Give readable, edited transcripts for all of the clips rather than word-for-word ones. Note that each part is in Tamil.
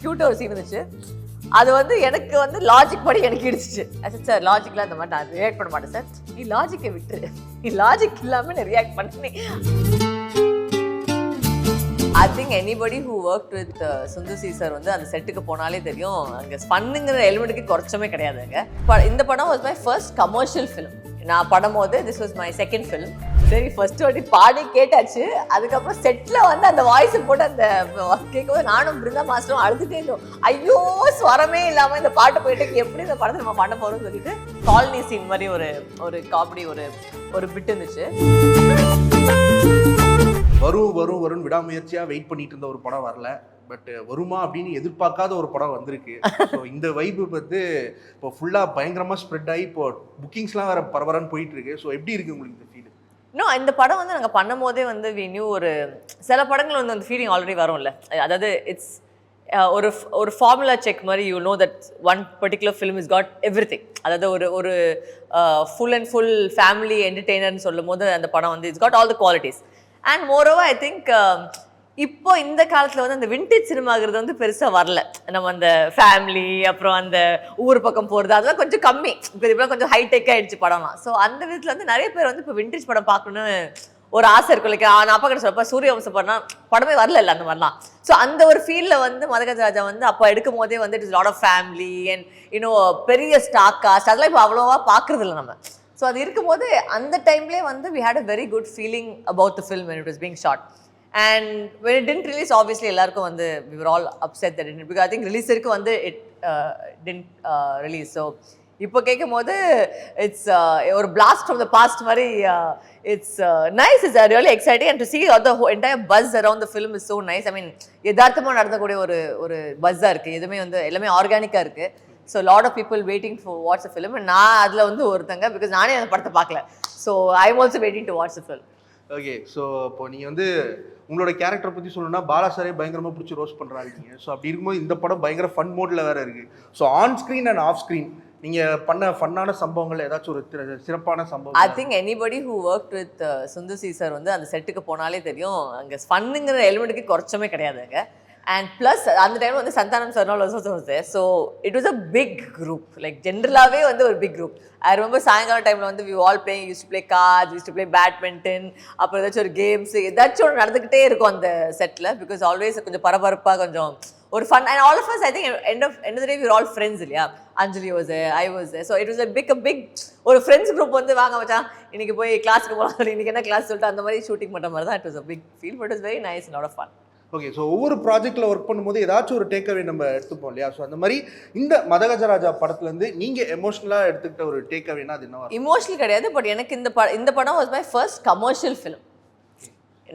க்யூட்டாக ஒரு சீன் இருந்துச்சு. அது வந்து எனக்கு வந்து லாஜிக் படி எனக்கு இடிச்சிச்சு. சார் லாஜிக்லாம் இந்த மாதிரி நான் ரியாக்ட் பண்ண மாட்டேன் சார். நீ லாஜிக்கை விட்டுரு, நீ லாஜிக் இல்லாமல் நீ ரியாக்ட் பண்ணி. I think anybody who worked with Sundar C sir வந்து அந்த செட்டுக்கு போனாலே தெரியும், அங்கே ஃபன்னுங்கிற எலிமெண்ட்டுக்கு குறைச்சமே கிடையாதுங்க. இந்த படம் was my first commercial film. நான் படம் போது this was my second film. சரி ஃபர்ஸ்ட் வாட்டி பாடி கேட்டாச்சு. அதுக்கப்புறம் செட்டில் வந்து அந்த வாய்ஸை போட்டு அந்த கேட்கும்போது நானும் பிருந்தா மாஸ்டரும் அழுதுட்டே இருந்தோம். ஐயோ ஸ்வரமே இல்லாமல் இந்த பாட்டு போயிட்டு எப்படி இந்த படத்தை நம்ம பண்ண போகிறோம்னு சொல்லிட்டு காலனி சீன் மாதிரி ஒரு காமெடி ஒரு பிட் இருந்துச்சு. வரும் விடாமுயற்சியாக வெயிட் பண்ணிட்டு இருந்த ஒரு படம் வரல, பட் வருமா அப்படின்னு எதிர்பார்க்காத ஒரு படம் வந்திருக்கு. ஸோ இந்த வைப்பு வந்து இப்போ ஃபுல்லாக பயங்கரமாக ஸ்ப்ரெட் ஆகி இப்போ புக்கிங்ஸ்லாம் வேறு பரபரன்னு போயிட்டு இருக்கு. ஸோ எப்படி இருக்கு உங்களுக்கு இந்த ஃபீல்? இன்னும் இந்த படம் வந்து நாங்கள் பண்ணும் போதே வந்து வி நியூ சில படங்கள் வந்து அந்த ஃபீலிங் ஆல்ரெடி வரும்ல. அதாவது இட்ஸ் ஒரு ஃபார்முலா செக் மாதிரி. You know that one particular film is got எவ்ரி திங். அதாவது ஒரு ஃபுல் அண்ட் ஃபுல் ஃபேமிலி என்டர்டெய்னர்னு சொல்லும் போது அந்த படம் வந்து it's got all the qualities. And moreover I think இப்போ இந்த காலத்தில் வந்து அந்த விண்டேஜ் சினிமாங்கிறது வந்து பெருசாக வரல. நம்ம அந்த ஃபேமிலி அப்புறம் அந்த ஊர் பக்கம் போகிறது அதெல்லாம் கொஞ்சம் கம்மி. இப்போ இப்போலாம் கொஞ்சம் ஹைடெக் ஆகிடுச்சு படம்லாம். ஸோ அந்த விதத்தில் வந்து நிறைய பேர் வந்து இப்போ விண்டேஜ் படம் பார்க்கணுன்னு ஒரு ஆசை இருக்கும். லைக் நான் அப்பா கிட்ட சொல்லப்போ சூரியவம்சம் படம் படமே வரல இல்லை அந்த மாதிரிலாம். ஸோ அந்த ஒரு ஃபீல்டில் வந்து மதகஜராஜா வந்து அப்போ எடுக்கும் போதே வந்து it is lot of family and இன்னும் பெரிய ஸ்டார் காஸ்ட் அதெல்லாம் இப்போ அவ்வளோவா பார்க்குறது இல்லை நம்ம. ஸோ அது இருக்கும்போது அந்த டைம்லேயே வந்து we had a very good feeling about the film when it was being shot. And when it didn't release, obviously எல்லாருக்கும் வந்து we were all upset that it didn't, because I think release இருக்கு வந்து it didn't release. So இப்போ கேட்கும் போது it's ஒரு blast from the past மாதிரி. It's nice, it's really exciting, and to see the entire buzz around the film is so nice. I mean யதார்த்தமாக நடந்தக்கூடிய ஒரு பஸ்ஸாக இருக்குது. எதுவுமே வந்து எல்லாமே ஆர்கானிக்காக இருக்குது. So lot of people waiting for watch the film. நான் அதில் வந்து ஒருத்தங்க, பிகாஸ் நானே அந்த படத்தை பார்க்கல. So I am also waiting to watch the film. Okay, so இப்போ நீங்கள் வந்து உங்களோட கேரக்டரை பற்றி சொல்லணும்னா பாலா சாரே பயங்கரமாக பிடிச்சி ரோஸ்ட் பண்ணுறாங்க. ஸோ அப்படி இருக்கும்போது இந்த படம் பயங்கர ஃபன் மோடில் வேறு இருக்குது. So on screen and off screen நீங்கள் பண்ண ஃபன்னான சம்பவங்கள் ஏதாச்சும் ஒரு சிறப்பான சம்பவம்? I think anybody who work with Sundar C sir வந்து அந்த செட்டுக்கு போனாலே தெரியும், அங்கே ஃபன்னுங்கிற எலிமெண்ட்டுக்கு குறைச்சமே கிடையாதுங்க. And plus அந்த டைம் வந்து Santhanam சர்னால் also was there. So it was a big group. Like generally வந்து ஒரு big group. I remember சாயங்கால டைமில் வந்து we all playing, used to play cards, used to play badminton, அப்புறம் ஏதாச்சும் ஒரு கேம்ஸ் ஏதாச்சும் ஒன்று நடந்துக்கிட்டே இருக்கும் அந்த செட்டில். பிகாஸ் ஆல்வேஸ் கொஞ்சம் பரபரப்பாக கொஞ்சம் ஒரு fun. And all of us I think end of the day we were all friends இல்லையா. Anjali was there, I was there. So it was a big ஒரு ஃப்ரெண்ட்ஸ் குரூப் வந்து வாங்க மச்சான் இன்னைக்கு போய் கிளாஸுக்கு போகலாம் சொல்லி இன்னைக்கு என்ன கிளாஸ் சொல்லிட்டு அந்த மாதிரி ஷூட்டிங் பண்ணுற மாதிரி தான். It was a big feel, but it was very nice and lot of fun. Okay, so ஒவ்வொரு ப்ராஜெக்டில் ஒர்க் பண்ணும்போது ஏதாச்சும் ஒரு டேக்அவே நம்ம எடுத்துப்போம் இல்லையா. ஸோ அந்த மாதிரி இந்த மதகஜராஜா படத்துலேருந்து நீங்கள் எமோஷ்னலாக எடுத்துக்கிட்ட ஒரு டேக்அவேனா அது என்ன? இமோஷனல் கிடையாது, பட் எனக்கு இந்த படம் was my first commercial film.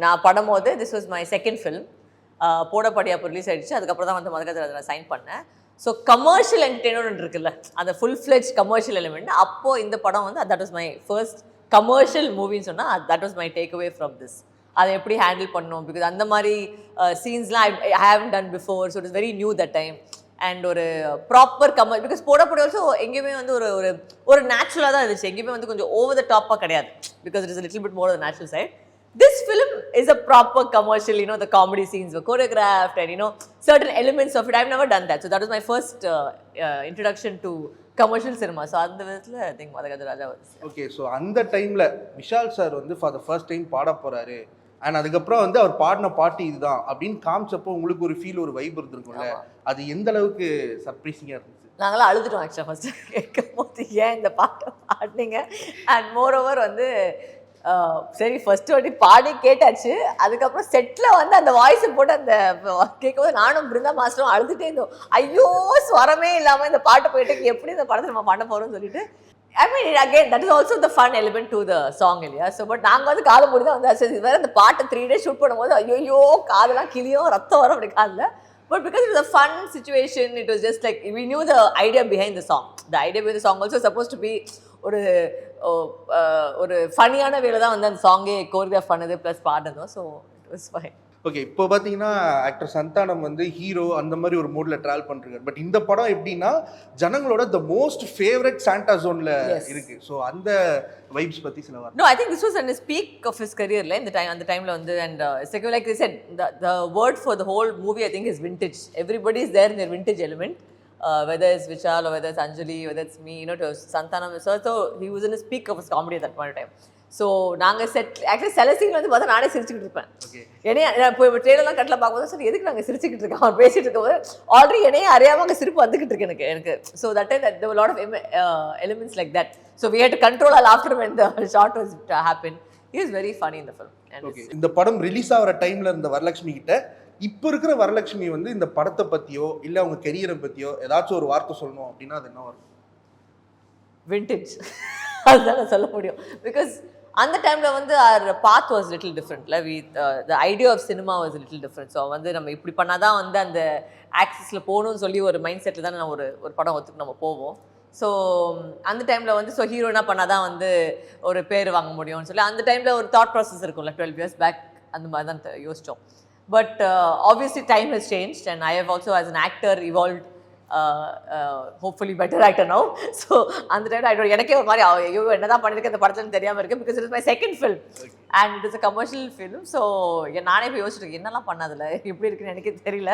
நான் படம் போது this was my second film. போடப்படியா ரிலீஸ் ஆகிடுச்சு. அதுக்கப்புறம் தான் வந்து மதகஜராஜா நான் சைன் பண்ணேன். ஸோ கமர்ஷியல் என்டர்டெயின்மெண்ட் இருக்குல்ல, அந்த ஃபுல் ஃப்ளெஜ் கமர்ஷியல் எலிமெண்ட். அப்போது இந்த படம் வந்து that was my first commercial மூவின்னு சொன்னால் that was my take away from this. அதை எப்படி ஹேண்டில் பண்ணணும், பிகாஸ் அந்த மாதிரி சீன்ஸ்லாம் I have done before. So it is very new that time. And ஒரு ப்ராப்பர் பிகாஸ் போடப்படி ஆல்சோ எங்கேயுமே வந்து ஒரு நேச்சுரலாக தான் இருந்துச்சு. எங்கேயுமே வந்து கொஞ்சம் ஓவர் த டாப்பாக கிடையாது. Because it is little bit more the natural side. This film is a proper commercial, you know, the comedy scenes were choreographed and, you know, certain elements of it. I've never done that. So that was my first introduction to commercial cinema. So அந்த விதத்தில் I think Madha Gaja was. Okay, so அந்த டைமில் விஷால் சார் வந்து for the first time பாட போகிறாரு. அண்ட் அதுக்கப்புறம் வந்து அவர் பாடின பாட்டு இதுதான் அப்படின்னு காமிச்சப்போ உங்களுக்கு ஒரு ஃபீல், ஒரு வைப் இருந்திருக்கும்ல. அது எந்த அளவுக்கு சர்ப்ரைசிங்காக இருந்துச்சு? நாங்களாம் அழுதுட்டோம் ஆக்சுவலாக ஃபர்ஸ்ட் கேட்கும் போது, ஏன் இந்த பாட்டை பாடினீங்க. அண்ட் மோர் ஓவர் வந்து சரி ஃபர்ஸ்ட் வாட்டி பாடி கேட்டாச்சு. அதுக்கப்புறம் செட்டில் வந்து அந்த வாய்ஸை போட்டு அந்த கேட்கும்போது நானும் பிருந்தா மாஸ்டரும் அழுதுகிட்டே இருந்தோம். ஐயோ ஸ்வரமே இல்லாமல் இந்த பாட்டு போயிட்டு எப்படி இந்த படத்தை நம்ம பண்ண போகிறோம்னு சொல்லிட்டு. I mean, again, that is also the fun element to the song இல்லையா. ஸோ பட் நாங்கள் வந்து காது மூடி தான் வந்து இது வேறு அந்த பாட்டை 3 days ஷூட் பண்ணும்போது ஐயோ காதெல்லாம் கிளியும் ரத்தம் வரும் அப்படி காதில். But because it was a fun situation, it was just like we knew the idea behind the song. The idea behind the song also supposed to be ஒரு ஃபன்னியான வேலை தான் வந்து அந்த சாங்கே கோரியோகிராஃப் பண்ணது ப்ளஸ் பாடுனதும். So it was fine. Okay, இப்போ பார்த்தீங்கன்னா ஆக்டர் சந்தானம் வந்து ஹீரோ அந்த மாதிரி ஒரு மூட்ல ட்ராவல் பண்ணிருக்காரு. பட் இந்த படம் எப்படின்னா ஜனங்களோட த மோஸ்ட் ஃபேவரட் சாண்டா ஜோன்ல இருக்கு. ஸோ அந்த வைப்ஸ் பத்தி சில வார்த்தை. No, I think this was in his peak of his career, like அந்த டைம்ல வந்து, and it's like they said, the word for the whole movie I think is vintage. Everybody is there in their vintage element, whether it's Vishal or whether it's Anjali, whether it's me, to Santhanam. So he was in his peak of his comedy at that point of time. So நாங்கள் ஆக்சுவலி சில சீன் வந்து பார்த்தா நானே சிரிச்சுக்கிட்டு இருப்பேன். என்னைய இப்போ ட்ரெயிலெலாம் கட்டில் பார்க்கும்போது சார் எதுக்கு நாங்கள் சிரிச்சுக்கிட்டு இருக்கோம் அவர் பேசிகிட்டு இருக்கும்போது ஆல்ரெடி என்னையே அறியாமல் அங்கே சிரிப்பு வந்துக்கிட்டு இருக்கு எனக்கு. So that time there were a lot of elements like that. So we had to control our laughter when the shot was happened. He was very funny in the film. Okay, இந்த படம் ரிலீஸ் ஆகிற டைமில் இருந்த வரலட்சுமி கிட்ட இப்போ இருக்கிற வரலட்சுமி வந்து இந்த படத்தை பற்றியோ இல்லை அவங்க கெரியரை பற்றியோ ஏதாச்சும் ஒரு வார்த்தை சொல்லணும் அப்படின்னா அது என்ன வரும்? விண்டேஜ். அதுதான் நான் சொல்ல முடியும். பிகாஸ் அந்த டைமில் வந்து our path was little different. The idea of cinema was little different. So வந்து நம்ம இப்படி பண்ணாதான் வந்து அந்த ஆக்சிஸில் போகணும்னு சொல்லி ஒரு மைண்ட் செட்டில் தான் நான் ஒரு படம் ஒத்துக்கு நம்ம போவோம். ஸோ அந்த டைமில் வந்து ஸோ ஹீரோனா பண்ணாதான் வந்து ஒரு பேர் வாங்க முடியும்னு சொல்லி அந்த டைமில் ஒரு தாட் ப்ராசஸ் இருக்கும்ல 12 years பேக் அந்த மாதிரி தான் யோசித்தோம். But obviously time has changed and I have also as an actor evolved, hopefully better actor now. So அந்த டைம் எனக்கே ஒரு மாதிரி ஐயோ என்னதான் பண்ணியிருக்கேன் இந்த படத்துலன்னு தெரியாமல் இருக்கு. Because it is my second film and it is a commercial film. So நானே போய் யோசிச்சிருக்கேன் என்னெல்லாம் பண்ணதில்ல எப்படி இருக்குன்னு எனக்கே தெரியல.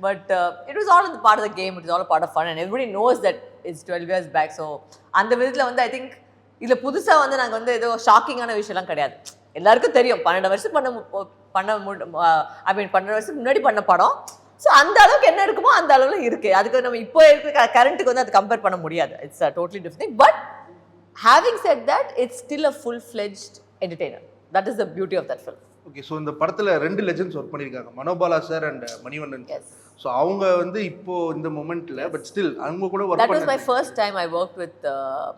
பட் இட் வாஸ் ஆல் இந்த part of the game, it is all part of fun and everybody knows that it's 12 years back. So அந்த விதத்தில் வந்து ஐ திங்க் இதில் புதுசாக வந்து நாங்கள் வந்து ஏதோ ஷாக்கிங்கான விஷயம்லாம் கிடையாது. எல்லாருக்கும் தெரியும் 12 வருஷம் 12 வருஷத்துக்கு முன்னாடி பண்ண படம். ஸோ அந்த அளவுக்கு என்ன இருக்குமோ அந்த அளவில் இருக்குது. அதுக்கு நம்ம இப்போ இருக்கிற கரண்ட்டுக்கு வந்து அது கம்பேர் பண்ண முடியாது. It's a totally different thing. But having set that it's still a full fledged entertainer. That is the beauty of that film. Okay, so இந்த படத்தில் 2 லெஜெண்ட்ஸ் ஒர்க் பண்ணியிருக்காங்க, Manobala sir and Manivannan. So அவங்க வந்து இப்போ இந்த மொமெண்ட்டில் பட் ஸ்டில் அவங்க கூட ஒர்க் பண்ணி. That was my first time I worked with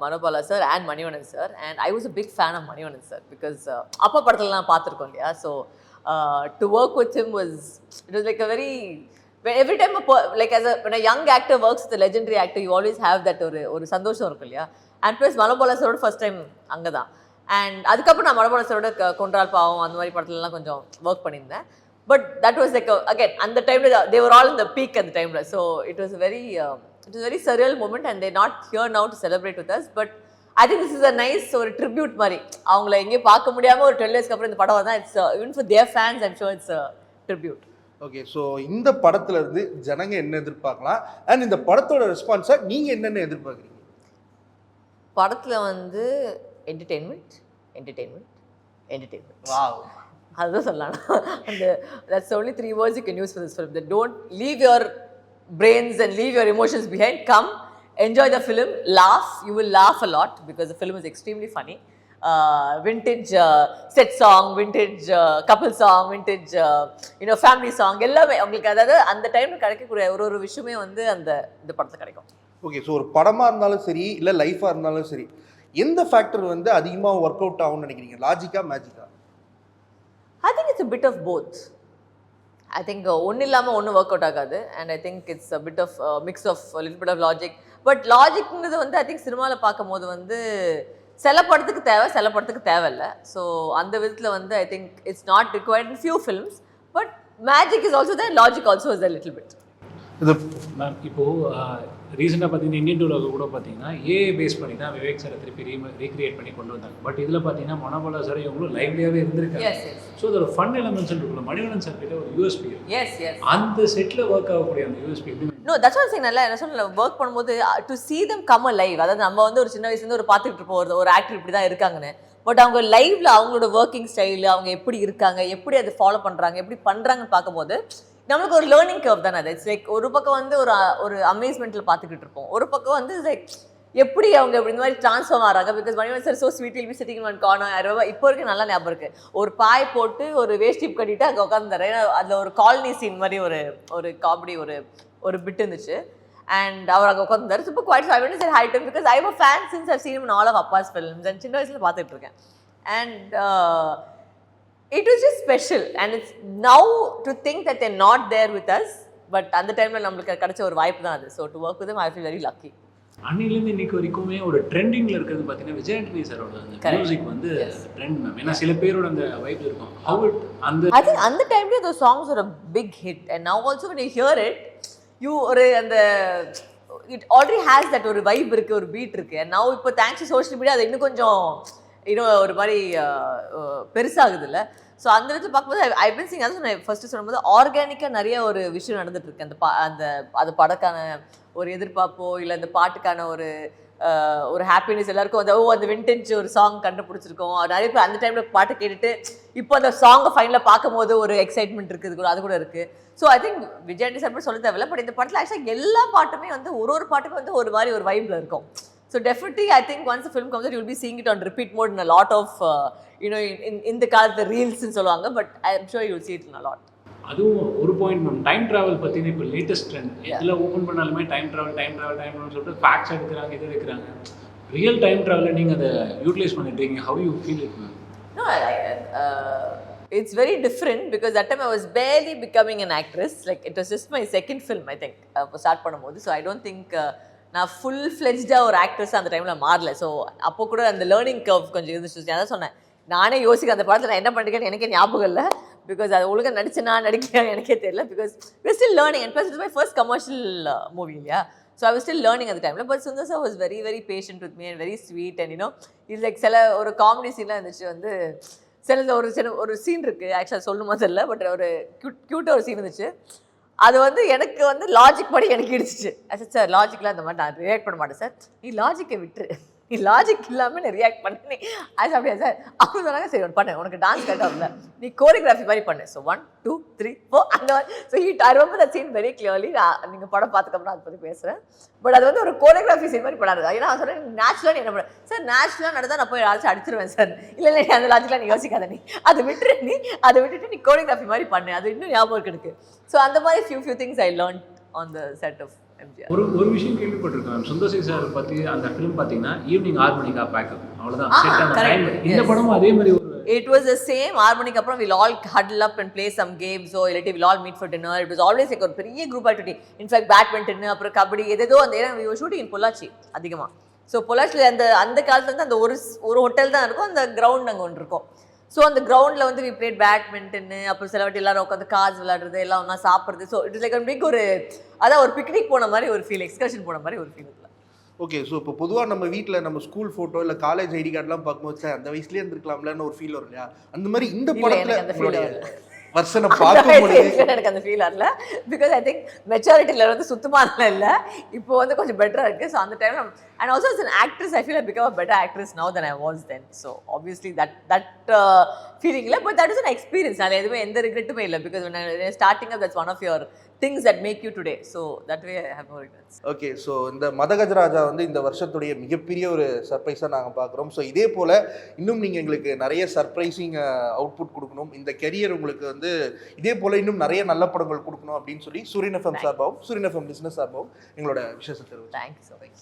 Manobala sir and Manivannan sir, and I was a big fan of Manivannan sir because அப்பா படத்துல நான் பார்த்துருக்கோம் இல்லையா. So to work with him it was like a very, every time when a young actor works with a legendary actor you always have that ஒரு சந்தோஷம் இருக்கும் இல்லையா. And plus Manobala sir first time அங்கே தான். அண்ட் அதுக்கப்புறம் நான் Manobala sir கொன்றால் பாவம் அந்த மாதிரி படத்துலலாம் கொஞ்சம் ஒர்க் பண்ணியிருந்தேன். But that was like again அந்த டைம்ல they were all in the peak at the time. So it was a very surreal moment and they're not here now to celebrate with us. But I think this is a nice ஒரு tribute மாதிரி. அவங்கள எங்கேயும் பார்க்க முடியாமல் ஒரு 12 years அப்புறம் இந்த படம் வந்தா it's even for their fans I'm sure it's a tribute. Okay, so இந்த படத்துல இருந்து ஜனங்க என்ன எதிர்பார்க்கலாம் அண்ட் இந்த படத்தோட ரெஸ்பான்ஸை நீங்கள் என்னென்ன எதிர்பார்க்குறீங்க? படத்தில் வந்து என்டர்டெயின்மெண்ட். வாவ், அதுதான் சொல்லலாம். அந்த that's only 3 words you can use for this film. That don't leave your brains and leave your emotions behind. Come, enjoy the film, laugh. You will laugh a lot because the film is extremely funny. Vintage set song, vintage couple song, vintage family song எல்லாமே உங்களுக்கு அதாவது அந்த டைமில் கிடைக்கக்கூடிய ஒரு விஷயமே வந்து இந்த படத்தில் கிடைக்கும். ஓகே, ஸோ ஒரு படமாக இருந்தாலும் சரி இல்லை லைஃபாக இருந்தாலும் சரி எந்த ஃபேக்டர் வந்து அதிகமாக ஒர்க் அவுட் ஆகும்னு நினைக்கிறீங்க? லாஜிக்கா மேஜிக்கா? I think it's a bit of both. I think ஒன்றும் இல்லாமல் ஒன்றும் ஒர்க் அவுட் ஆகாது. And I think it's a bit of mix of little bit of logic. But லாஜிக்ங்கிறது வந்து ஐ திங்க் சினிமாவில் பார்க்கும்போது வந்து சில படத்துக்கு தேவை, சில படத்துக்கு தேவையில்லை. ஸோ அந்த விதத்தில் வந்து I think it's not required in few films. But magic is also there, logic also is a little bit. இது மேம் இப்போது ரீசெண்டாக பார்த்தீங்கன்னா இந்தியன் டூவில் கூட பார்த்தீங்கன்னா ஏஐ பேஸ் பண்ணி தான் விவேக் சாரை திருப்பி ரீக்ரியேட் பண்ணி கொண்டு வந்தாங்க. பட் இதில் பார்த்தீங்கன்னா மனோபாலா சார் இவங்களும் லைவ்லியாகவே இருந்திருக்காங்க. ஸோ அது ஒரு ஃபன் எலமெண்ட்ஸ் இருக்குல்ல. மணிவண்ணன் சார் கிட்ட ஒரு யூஎஸ்பி அந்த செட்டில் ஒர்க் ஆகக்கூடிய அந்த USP no that's what saying. நல்லா என்ன சொல்ல ஒர்க் பண்ணும்போது to see them come alive. அதாவது நம்ம வந்து ஒரு சின்ன வயசுலேருந்து ஒரு பார்த்துக்கிட்டு இருப்போம் ஒரு ஆக்டர் இப்படி தான் இருக்காங்கன்னு. பட் அவங்க லைவ்ல அவங்களோட ஒர்க்கிங் ஸ்டைல், அவங்க எப்படி இருக்காங்க, எப்படி அதை ஃபாலோ பண்ணுறாங்க, எப்படி பண்ணுறாங்கன்னு பார்க்கும்போது நம்மளுக்கு ஒரு லேர்னிங் கர்வ் தானே அது. இட்ஸ் லைக் ஒரு பக்கம் வந்து ஒரு அமேஸ்மெண்ட்டில் பார்த்துக்கிட்டு இருப்போம், ஒரு பக்கம் வந்து லைக் எப்படி அவங்க இப்படி இந்த மாதிரி ட்ரான்ஸ்ஃபார்ம் ஆகிறாங்க. Because Manivannan sir so sweet will be sitting one corner. இப்போ வரைக்கும் நல்லா ஞாபகம் இருக்குது. ஒரு பாய் போட்டு ஒரு வேஷ்டி கட்டிட்டு அங்கே உட்காந்துறாரு. ஏன்னா அதில் ஒரு காலனி சீன் மாதிரி ஒரு காமெடி ஒரு பிட் இருந்துச்சு. அண்ட் அவர் அங்கே உட்காந்துருந்தாரு. Super quiet. I went say hi to because I am a fan since I've seen in all of Abbas films and சின்ன வயசில் பார்த்துட்டு இருக்கேன். And it was just special and it's now to think that they're not there with us, but at the time la namakku kadacha or vibe dhaan adu. So to work with them I feel very lucky. அன்னிலேருந்து இன்னைக்கு வரைக்குமே ஒரு ட்ரெண்டிங்கில் இருக்கிறது பார்த்தீங்கன்னா விஜயாண்டனி சாரோட அந்த மியூசிக் வந்து ட்ரெண்ட் மேம். ஏன்னா சில பேரோட அந்த வைப் இருக்கும். How it அந்த I think அந்த டைம்ல those songs were a big hit and now also when you hear it you ஒரு அந்த it already has that ஒரு vibe இருக்கு, ஒரு beat இருக்கு. and now இப்போ thanks to social media அது இன்னும் கொஞ்சம் ஒரு மாதிரி பெருசாகுது இல்லை. ஸோ அந்த விதத்தில் பார்க்கும்போது ஐ பின் சிங் அதான் நான் ஃபர்ஸ்ட் சொல்லும்போது ஆர்கானிக்காக நிறைய ஒரு விஷயம் நடந்துட்டு இருக்கு. அந்த படக்கான ஒரு எதிர்பார்ப்போ இல்லை அந்த பாட்டுக்கான ஒரு ஹாப்பினஸ் எல்லாருக்கும் அந்த விண்டேஜ் ஒரு சாங் கண்டுபிடிச்சிருக்கோம். நிறைய பேர் அந்த டைமில் பாட்டை கேட்டுட்டு இப்போ அந்த சாங்கை ஃபைனலாக பார்க்கும் போது ஒரு எக்ஸைட்மெண்ட் இருக்குது கூட, அது கூட இருக்குது. So I think Vijayandi sir சொல்ல தேவையில்ல. பட் இந்த படத்தில் ஆக்சுவலாக எல்லா பாட்டுமே வந்து ஒரு பாட்டுமே வந்து ஒரு மாதிரி ஒரு வைப்பில் இருக்கும். So definitely, I think once the film comes out, you will be seeing it on repeat mode in a lot of, in the car, the reels and so on. But I'm sure you will see it in a lot. அதுவும் ஒரு பாயிண்ட் மேம், டைம் ட்ராவல் பற்றின இப்போ லேட்டஸ்ட் ட்ரெண்ட் எதில் ஓப்பன் பண்ணாலுமே டைம் ட்ராவல் சொல்லிட்டு ஃபேக்ட்ஸ் எடுக்கிறாங்க, இது எடுக்கிறாங்க. ரியல் டைம் ட்ராவலில் நீங்கள் அதை யூட்டிலைஸ் பண்ணிட்டீங்க. How you feel it ma'am? No, it's very different because that time I was barely becoming an actress. Like it was just my second film, I think, start பண்ணும்போது. So I don't think நான் ஃபுல் ஃப்ளெஜ்டாக ஒரு ஆக்ட்ரஸ் அந்த டைமில் மாறல. ஸோ அப்போ கூட அந்த லேர்னிங் கர்வ் கொஞ்சம் இருந்துச்சு. அதான் சொன்னேன், நானே யோசிக்க அந்த படத்தில் நான் என்ன பண்ணிருக்கேன்னு எனக்கே ஞாபகம் இல்லை. பிகாஸ் அது ஒழுங்காக நடிக்கல எனக்கே தெரியல. Because we're still learning and plus it's my first commercial movie இல்லையா. So I was still learning at the time. But Sundar sir was very very patient with me and very sweet and it's like சில ஒரு காமெடி சீன்லாம் இருந்துச்சு. வந்து சில ஒரு சீன் இருக்குது, ஆக்சுவலாக சொல்லணுமா தெரியல, பட் ஒரு க்யூட்டாக ஒரு சீன் இருந்துச்சு. அது வந்து எனக்கு வந்து லாஜிக் படி எனக்கு இடிச்சிச்சு. சார் லாஜிக்லாம் இந்த மாதிரி நான் ரியாக்ட் பண்ண மாட்டேன் சார், நீ லாஜிக்கை விட்டுரு, நீ லாஜிக் இல்லாமல் நீ ரியாக்ட் பண்ணி அது அப்படியா சார் அவங்க சொன்னாங்க. சரி ஒன்று பண்ணு, உனக்கு டான்ஸ் கரெக்டாக இல்லை, நீ கோரியோகிராஃபி மாதிரி பண்ணு. ஸோ 1 2 3 4 அந்த மாதிரி. So I remember that scene very clearly. நீங்கள் படம் பார்த்துக்கப்புறம் அதை பற்றி பேசுகிறேன். பட் அது வந்து ஒரு கோரியோகிராஃபி சீன் மாதிரி பண்ணாது. ஏன்னா நான் சொல்கிறேன் நேச்சுரலாக நீ என்ன பண்ண சார், நேச்சுரலாக நடந்தால் நான் போய் அடிச்சிருவேன் சார். இல்லை நீ அந்த லாஜிக்லாம் நீ யோசிக்காத, நீ அதை விட்டுட்டு நீ கோரியோகிராஃபி மாதிரி பண்ணு. அது இன்னும் ஞாபகம் இருக்கு. ஸோ அந்த மாதிரி few things I learn on the set of MGR. ஒரு விஷயம் கேள்விப்பட்டிருக்கேன் சுந்தர் சி சார் பற்றி. அந்த ஃபிலிம் பார்த்தீங்கன்னா ஈவினிங் 6 மணிக்கா பேக்கப், அவ்வளோதான். இந்த படமும் அதே மாதிரி ஒரு it was the same. 6 மணிக்கு அப்புறம் we'll all huddle up and play some games or illathi we'll all meet for dinner. It was always like ஒரு பெரிய group activity. In fact badminton அப்புறம் கபடி ஏதோ அந்த we were shooting in Pollachi அதிகமா. ஸோ பொள்ளாச்சியில் அந்த காலத்துல வந்து அந்த ஒரு ஹோட்டல் தான் இருக்கும், அந்த கிரவுண்ட் அங்கே ஒன்று இருக்கும். ஸோ அந்த கிரவுண்டில் வந்து வி பிளேட் பேட்மிண்டன்னு, அப்புறம் சில வாட்டி எல்லாரும் உட்காந்து கார்ட்ஸ் விளையாடுறது, எல்லாம் ஒன்றா சாப்பிட்றது. So it is like pic அதான் ஒரு பிக்னிக் போன மாதிரி ஒரு ஃபீல், எக்ஸ்கர்ஷன் போன மாதிரி ஒரு ஃபீல். ஓகே. ஸோ இப்போ பொதுவாக நம்ம வீட்டில் நம்ம ஸ்கூல் ஃபோட்டோ இல்லை காலேஜ் ஐடி கார்டெலாம் பார்க்கும்போது சார் அந்த வயசுலேயே இருந்திருக்கலாம்லன்னு ஒரு ஃபீல் வரும் இல்லையா? அந்த மாதிரி இந்த படத்தில் வருஷனை பார்க்கும்போது எனக்கு அந்த ஃபீல் வரல. பிகாஸ் ஐ திங்க் மெச்சாரிட்டியில் வந்து சுத்தமாக இல்லை, இப்போ வந்து கொஞ்சம் பெட்டராக இருக்குது. ஸோ அந்த time and also as an actress I feel I become a better actress now than I was then. So obviously that feeling இல்லை, but that is an experience. அதில் எதுவுமே எந்த ரிக்ரெட்டுமே இல்லை. Because when you're starting up, that's one of your things that make you today. So that way I have no regrets. Okay. So இந்த மதகஜராஜா வந்து இந்த வருஷத்துடைய மிகப்பெரிய ஒரு சர்ப்ரைஸாக நாங்கள் பார்க்குறோம். ஸோ இதே போல் இன்னும் நீங்கள் எங்களுக்கு நிறைய சர்ப்ரைசிங் அவுட்புட் கொடுக்கணும், இந்த கெரியர் உங்களுக்கு வந்து இதே போல் இன்னும் நிறைய நல்ல படங்கள் கொடுக்கணும் அப்படின்னு சொல்லி சூரியன் எஃப்எம் சார்பாகவும் சூரியன் எஃப்எம் பிஸ்னஸ் சார்பாகவும் எங்களோட விஷயத்தை தெரிவிக்கிறோம். Thank you so much.